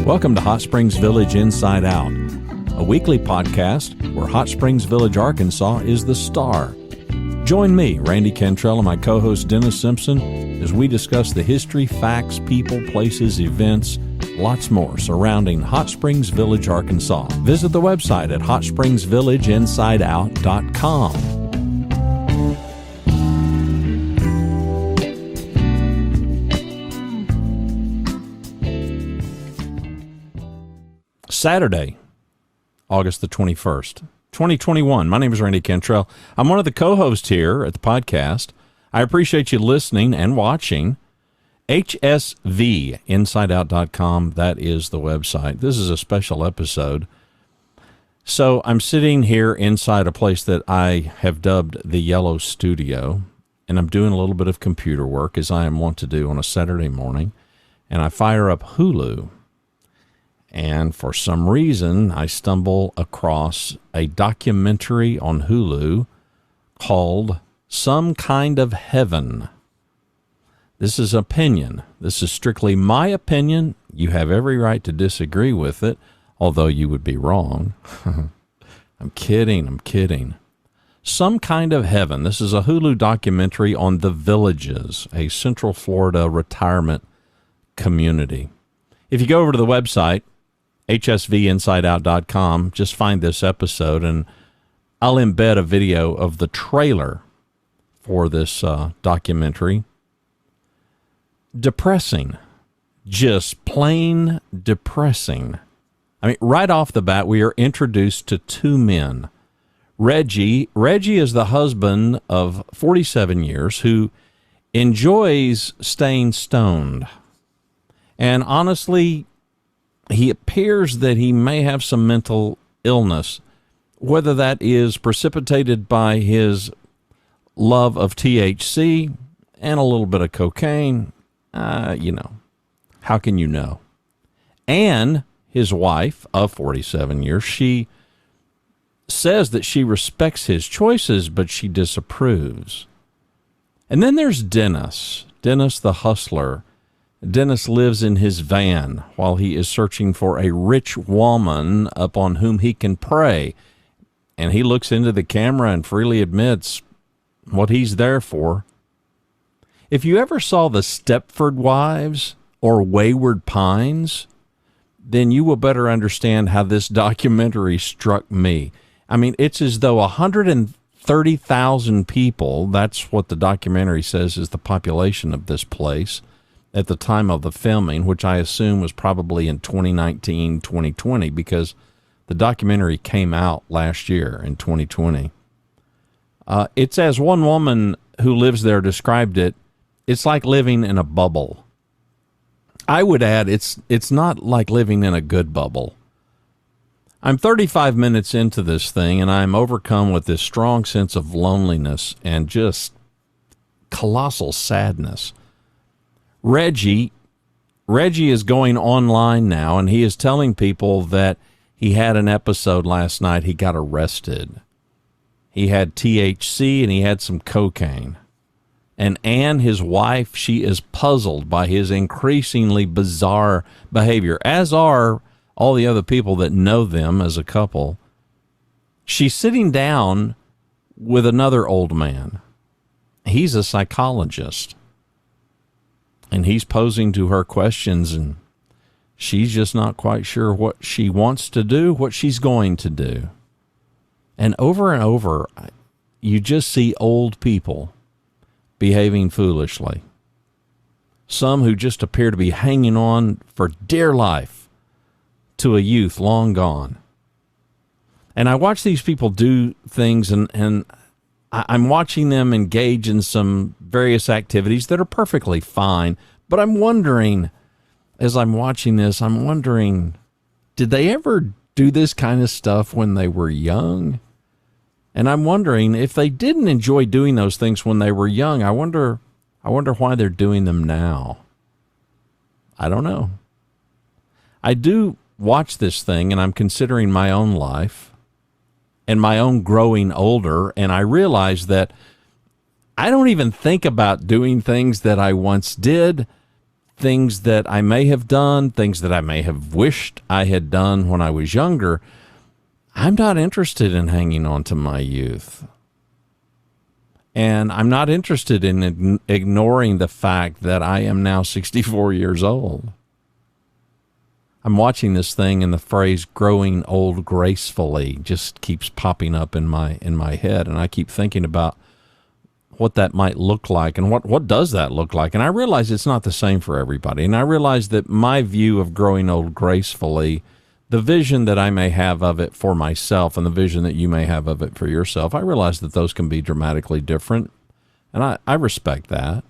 Welcome to Hot Springs Village Inside Out, a weekly podcast where Hot Springs Village, Arkansas is the star. Join me, Randy Cantrell, and my co-host Dennis Simpson as we discuss the history, facts, people, places, events, lots more surrounding Hot Springs Village, Arkansas. Visit the website at hotspringsvillageinsideout.com. Saturday, August the 21st, 2021. My name is Randy Cantrell. I'm one of the co-hosts here at the podcast. I appreciate you listening and watching. HSVinsideout.com, that is the website. This is a special episode. So I'm sitting here inside a place that I have dubbed the Yellow Studio, and I'm doing a little bit of computer work, as I am wont to do on a Saturday morning, and I fire up Hulu. And for some reason, I stumble across a documentary on Hulu called Some Kind of Heaven. This is opinion. This is strictly my opinion. You have every right to disagree with it, although you would be wrong. I'm kidding. Some Kind of Heaven. This is a Hulu documentary on The Villages, a Central Florida retirement community. If you go over to the website, hsvinsideout.com, just find this episode, and I'll embed a video of the trailer for this documentary. Depressing. Just plain depressing. I mean, right off the bat, we are introduced to two men. Reggie is the husband of 47 years who enjoys staying stoned. And honestly, he appears that he may have some mental illness, whether that is precipitated by his love of THC and a little bit of cocaine. How can you know? And his wife of 47 years, she says that she respects his choices, but she disapproves. And then there's Dennis the hustler. Dennis lives in his van while he is searching for a rich woman upon whom he can prey. And he looks into the camera and freely admits what he's there for. If you ever saw the Stepford Wives or Wayward Pines, then you will better understand how this documentary struck me. I mean, it's as though 130,000 people, that's what the documentary says is the population of this place, at the time of the filming, which I assume was probably in 2019, 2020, because the documentary came out last year in 2020. It's as one woman who lives there described it, it's like living in a bubble. I would add, it's not like living in a good bubble. I'm 35 minutes into this thing, and I'm overcome with this strong sense of loneliness and just colossal sadness. Reggie is going online now, and he is telling people that he had an episode last night. He got arrested. He had THC and he had some cocaine. And Anne, his wife, she is puzzled by his increasingly bizarre behavior, as are all the other people that know them as a couple. She's sitting down with another old man. He's a psychologist. And he's posing to her questions, and she's just not quite sure what she wants to do, what she's going to do. And over, you just see old people behaving foolishly. Some who just appear to be hanging on for dear life to a youth long gone. And I watch these people do things, and I'm watching them engage in some various activities that are perfectly fine, but I'm wondering, as I'm watching this, did they ever do this kind of stuff when they were young? And I'm wondering if they didn't enjoy doing those things when they were young, I wonder why they're doing them now. I don't know. I do watch this thing, and I'm considering my own life and my own growing older, and I realize that I don't even think about doing things that I once did, things that I may have done, things that I may have wished I had done when I was younger. I'm not interested in hanging on to my youth. And I'm not interested in ignoring the fact that I am now 64 years old. I'm watching this thing, and the phrase growing old gracefully just keeps popping up in my head. And I keep thinking about what that might look like and what does that look like. And I realize it's not the same for everybody. And I realize that my view of growing old gracefully, the vision that I may have of it for myself and the vision that you may have of it for yourself, I realize that those can be dramatically different. And I respect that.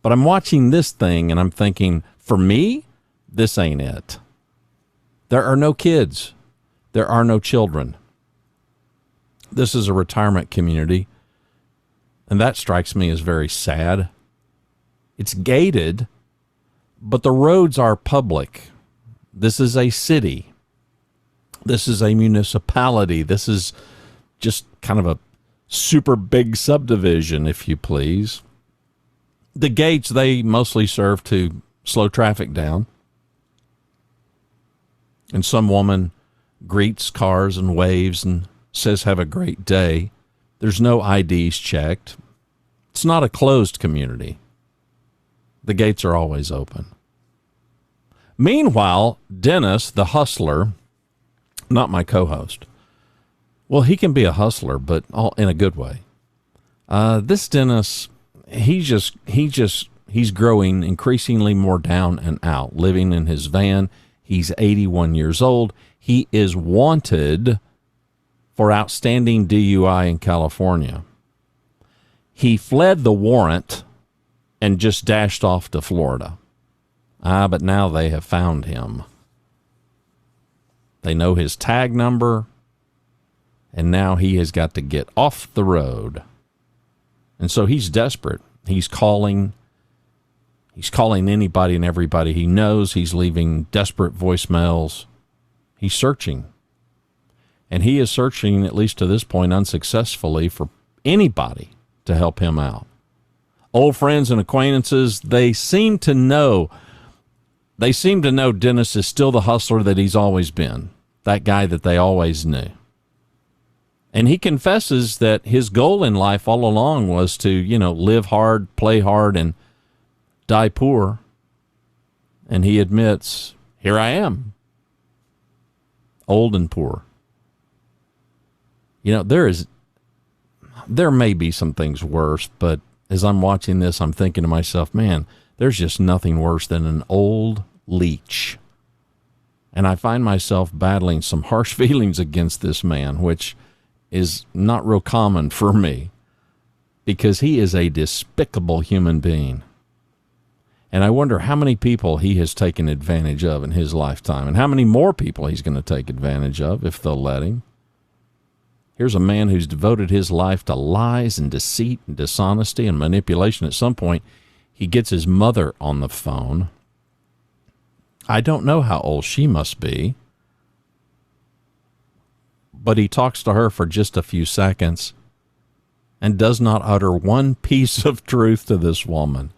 But I'm watching this thing and I'm thinking, for me, this ain't it. There are no kids. There are no children. This is a retirement community. And that strikes me as very sad. It's gated, but the roads are public. This is a city. This is a municipality. This is just kind of a super big subdivision, if you please. The gates, they mostly serve to slow traffic down. And some woman greets cars and waves and says, "Have a great day." There's no IDs checked. It's not a closed community. The gates are always open. Meanwhile, Dennis, the hustler, not my co-host, well, he can be a hustler, but all in a good way. This Dennis, he's growing increasingly more down and out, living in his van. He's 81 years old. He is wanted for outstanding DUI in California. He fled the warrant and just dashed off to Florida. But now they have found him. They know his tag number, and now he has got to get off the road. And so he's desperate. He's calling anybody and everybody he knows. He's leaving desperate voicemails. He's searching. And he is searching, at least to this point, unsuccessfully for anybody to help him out. Old friends and acquaintances, they seem to know Dennis is still the hustler that he's always been, that guy that they always knew. And he confesses that his goal in life all along was to, live hard, play hard, and die poor. And he admits, here I am, old and poor. There may be some things worse, but as I'm watching this, I'm thinking to myself, man, there's just nothing worse than an old leech. And I find myself battling some harsh feelings against this man, which is not real common for me, because he is a despicable human being. And I wonder how many people he has taken advantage of in his lifetime, and how many more people he's going to take advantage of if they'll let him. Here's a man who's devoted his life to lies and deceit and dishonesty and manipulation. At some point, he gets his mother on the phone. I don't know how old she must be, but he talks to her for just a few seconds and does not utter one piece of truth to this woman.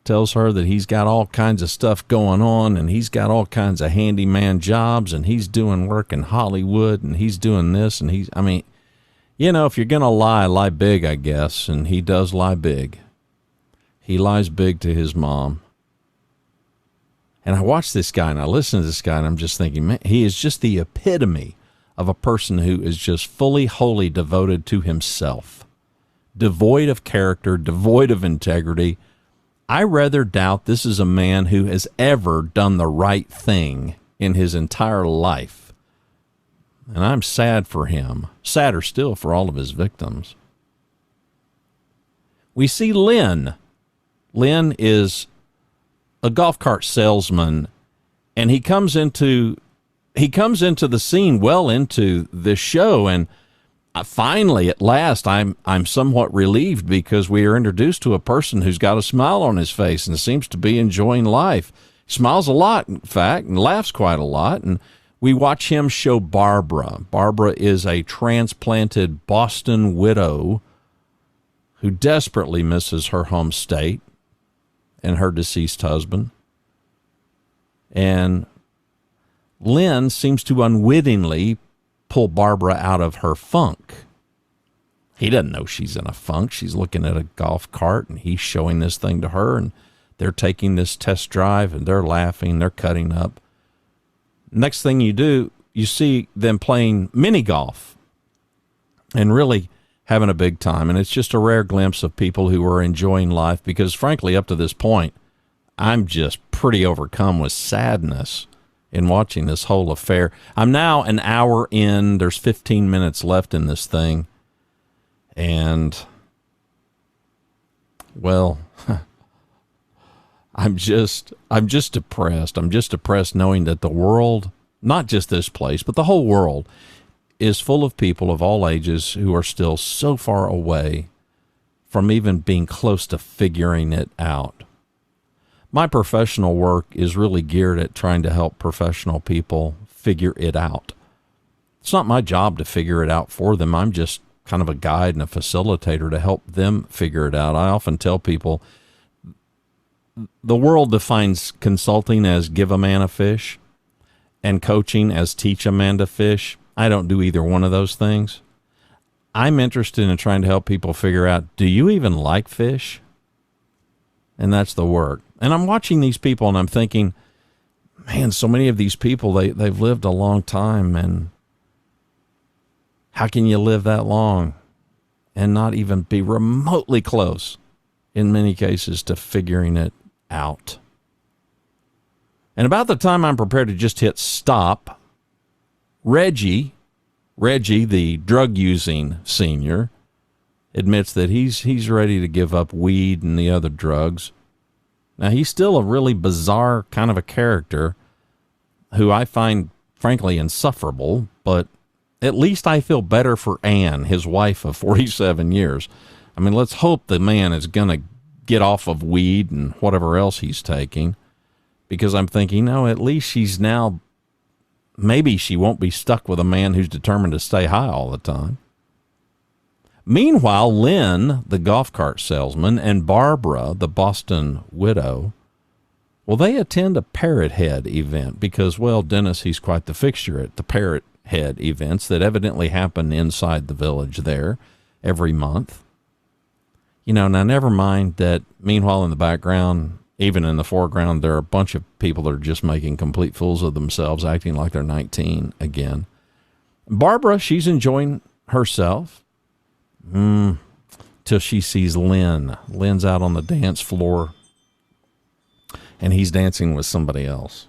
Tells her that he's got all kinds of stuff going on, and he's got all kinds of handyman jobs, and he's doing work in Hollywood, and he's doing this, and if you're going to lie, lie big, I guess, and he does lie big. He lies big to his mom. And I watch this guy, and I listen to this guy, and I'm just thinking, man, he is just the epitome of a person who is just fully, wholly devoted to himself, devoid of character, devoid of integrity. I rather doubt this is a man who has ever done the right thing in his entire life. And I'm sad for him, sadder still for all of his victims. We see Lynn. Lynn is a golf cart salesman, and he comes into the scene well into this show, and finally, at last, I'm somewhat relieved, because we are introduced to a person who's got a smile on his face and seems to be enjoying life. He smiles a lot, in fact, and laughs quite a lot. And we watch him show Barbara. Barbara is a transplanted Boston widow who desperately misses her home state and her deceased husband. And Lynn seems to unwittingly pull Barbara out of her funk. He doesn't know she's in a funk. She's looking at a golf cart, and he's showing this thing to her, and they're taking this test drive, and they're laughing, they're cutting up. Next thing you see them playing mini golf and really having a big time. And it's just a rare glimpse of people who are enjoying life, because frankly, up to this point, I'm just pretty overcome with sadness in watching this whole affair. I'm now an hour in. There's 15 minutes left in this thing. And, well, I'm just depressed. I'm just depressed knowing that the world, not just this place, but the whole world, is full of people of all ages who are still so far away from even being close to figuring it out. My professional work is really geared at trying to help professional people figure it out. It's not my job to figure it out for them. I'm just kind of a guide and a facilitator to help them figure it out. I often tell people the world defines consulting as give a man a fish and coaching as teach a man to fish. I don't do either one of those things. I'm interested in trying to help people figure out, do you even like fish? And that's the work. And I'm watching these people and I'm thinking, man, so many of these people, they've lived a long time, and how can you live that long and not even be remotely close, in many cases, to figuring it out? And about the time I'm prepared to just hit stop, Reggie, the drug-using senior, admits that he's ready to give up weed and the other drugs. Now, he's still a really bizarre kind of a character who I find, frankly, insufferable, but at least I feel better for Ann, his wife of 47 years. I mean, let's hope the man is going to get off of weed and whatever else he's taking, because I'm thinking, no, at least she's now, maybe she won't be stuck with a man who's determined to stay high all the time. Meanwhile, Lynn, the golf cart salesman, and Barbara, the Boston widow, well, they attend a Parrot Head event because, well, Dennis, he's quite the fixture at the Parrot Head events that evidently happen inside the village there every month. You know, now never mind that, meanwhile, in the background, even in the foreground, there are a bunch of people that are just making complete fools of themselves, acting like they're 19 again. Barbara, she's enjoying herself. Till she sees Lynn. Lynn's out on the dance floor, and he's dancing with somebody else.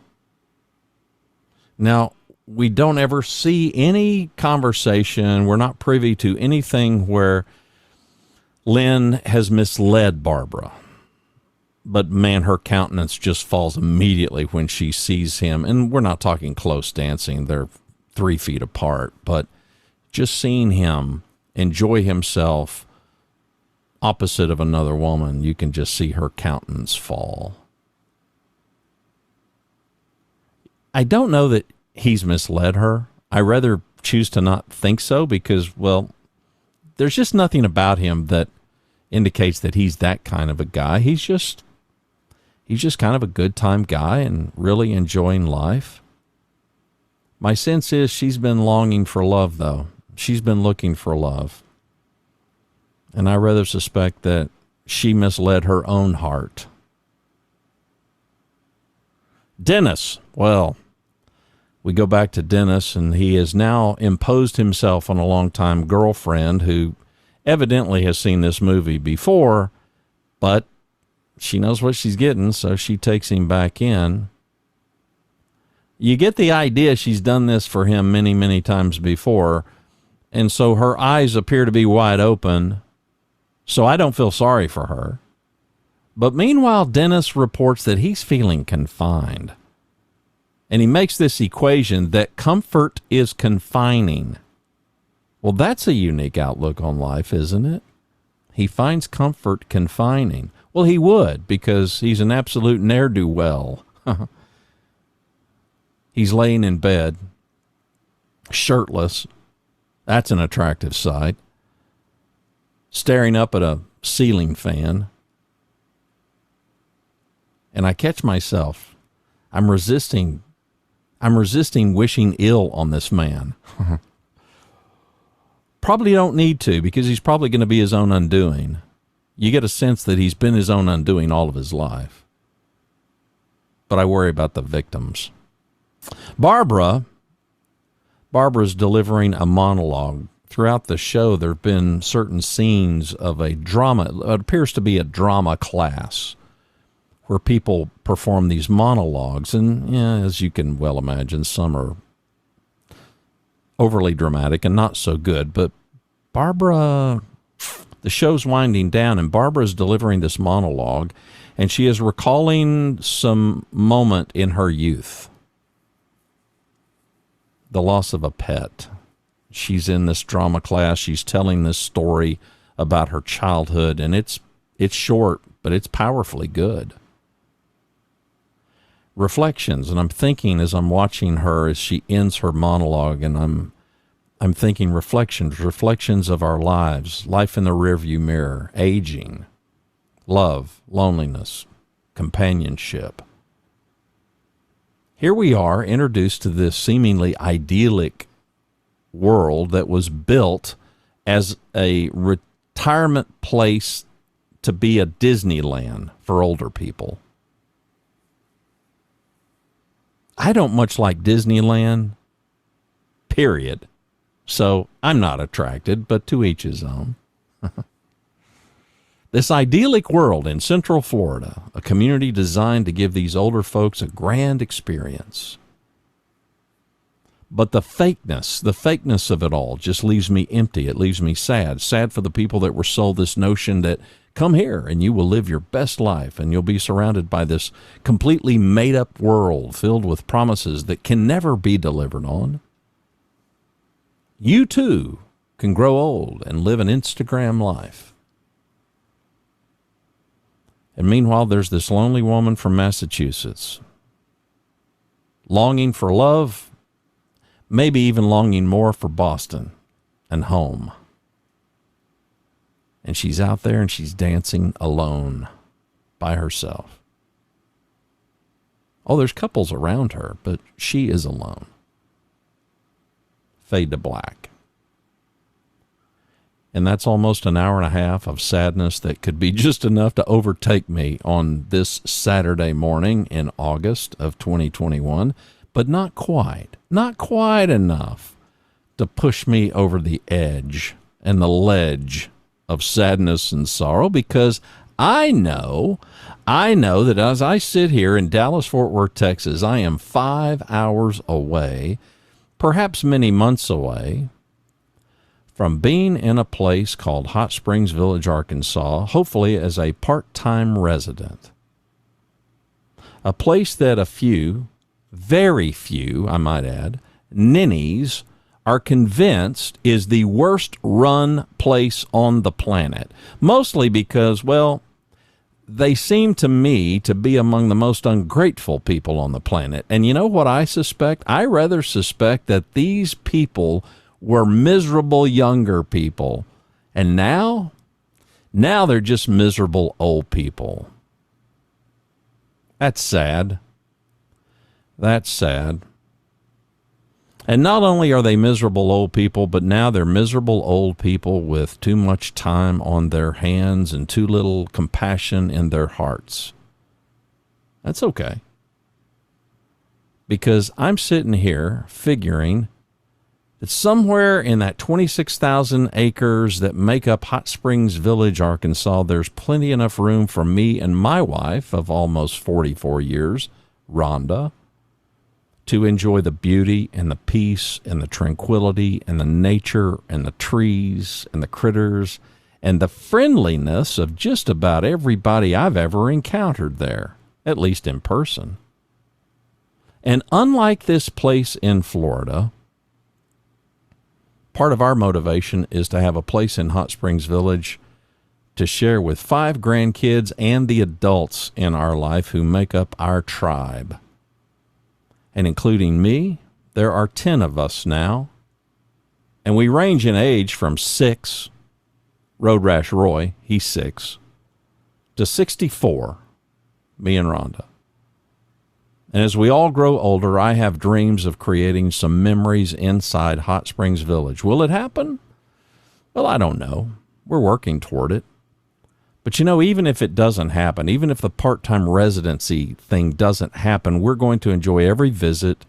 Now, we don't ever see any conversation. We're not privy to anything where Lynn has misled Barbara. But, man, her countenance just falls immediately when she sees him. And we're not talking close dancing. They're 3 feet apart. But just seeing him enjoy himself opposite of another woman, you can just see her countenance fall. I don't know that he's misled her. I rather choose to not think so because, well, there's just nothing about him that indicates that he's that kind of a guy. He's just kind of a good time guy and really enjoying life. My sense is she's been longing for love, though. She's been looking for love. And I rather suspect that she misled her own heart. Dennis, well, we go back to Dennis, and he has now imposed himself on a longtime girlfriend who evidently has seen this movie before, but she knows what she's getting, so she takes him back in. You get the idea she's done this for him many, many times before, and so her eyes appear to be wide open, so I don't feel sorry for her. But meanwhile, Dennis reports that he's feeling confined. And he makes this equation that comfort is confining. Well, that's a unique outlook on life, isn't it? He finds comfort confining. Well, he would, because he's an absolute ne'er-do-well. He's laying in bed, shirtless. That's an attractive sight. Staring up at a ceiling fan. And I catch myself I'm resisting wishing ill on this man. Probably don't need to, because he's probably going to be his own undoing. You get a sense that he's been his own undoing all of his life. But I worry about the victims. Barbara's delivering a monologue. Throughout the show, there have been certain scenes of a drama. It appears to be a drama class where people perform these monologues. And yeah, as you can well imagine, some are overly dramatic and not so good. But Barbara, the show's winding down, and Barbara is delivering this monologue, and she is recalling some moment in her youth. The loss of a pet. She's in this drama class. She's telling this story about her childhood, and it's short, but it's powerfully good. Reflections, and I'm thinking as I'm watching her as she ends her monologue, and I'm thinking reflections of our lives, life in the rearview mirror, aging, love, loneliness, companionship. Here we are introduced to this seemingly idyllic world that was built as a retirement place to be a Disneyland for older people. I don't much like Disneyland, period. So I'm not attracted, but to each his own. This idyllic world in Central Florida, a community designed to give these older folks a grand experience. But the fakeness of it all just leaves me empty. It leaves me sad. Sad for the people that were sold this notion that come here and you will live your best life and you'll be surrounded by this completely made-up world filled with promises that can never be delivered on. You too can grow old and live an Instagram life. And meanwhile, there's this lonely woman from Massachusetts, longing for love, maybe even longing more for Boston and home. And she's out there and she's dancing alone by herself. Oh, there's couples around her, but she is alone. Fade to black. And that's almost an hour and a half of sadness that could be just enough to overtake me on this Saturday morning in August of 2021, but not quite enough to push me over the edge and the ledge of sadness and sorrow, because I know that as I sit here in Dallas-Fort Worth, Texas, I am 5 hours away, perhaps many months away, from being in a place called Hot Springs Village, Arkansas, hopefully as a part-time resident. A place that a few, very few, I might add, ninnies are convinced is the worst run place on the planet. Mostly because, well, they seem to me to be among the most ungrateful people on the planet. And you know what I suspect? I rather suspect that these people were miserable younger people. And now they're just miserable old people. That's sad. That's sad. And not only are they miserable old people, but now they're miserable old people with too much time on their hands and too little compassion in their hearts. That's okay. Because I'm sitting here figuring that somewhere in that 26,000 acres that make up Hot Springs Village, Arkansas, there's plenty enough room for me and my wife of almost 44 years, Rhonda, to enjoy the beauty and the peace and the tranquility and the nature and the trees and the critters and the friendliness of just about everybody I've ever encountered there, at least in person. And unlike this place in Florida, part of our motivation is to have a place in Hot Springs Village to share with 5 grandkids and the adults in our life who make up our tribe. And including me, there are 10 of us now. And we range in age from 6, Road Rash Roy, he's 6, to 64, me and Rhonda. And as we all grow older, I have dreams of creating some memories inside Hot Springs Village. Will it happen? Well, I don't know. We're working toward it. But even if it doesn't happen, even if the part-time residency thing doesn't happen, we're going to enjoy every visit,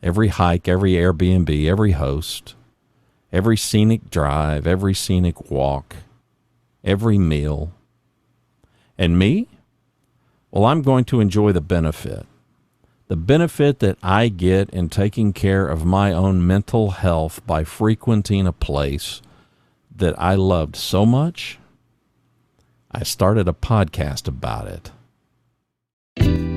every hike, every Airbnb, every host, every scenic drive, every scenic walk, every meal. And me? Well, I'm going to enjoy the benefit. The benefit that I get in taking care of my own mental health by frequenting a place that I loved so much, I started a podcast about it.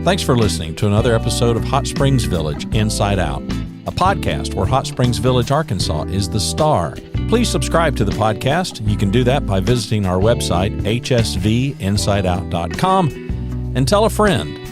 Thanks for listening to another episode of Hot Springs Village Inside Out, a podcast where Hot Springs Village, Arkansas is the star. Please subscribe to the podcast. You can do that by visiting our website, hsvinsideout.com, and tell a friend.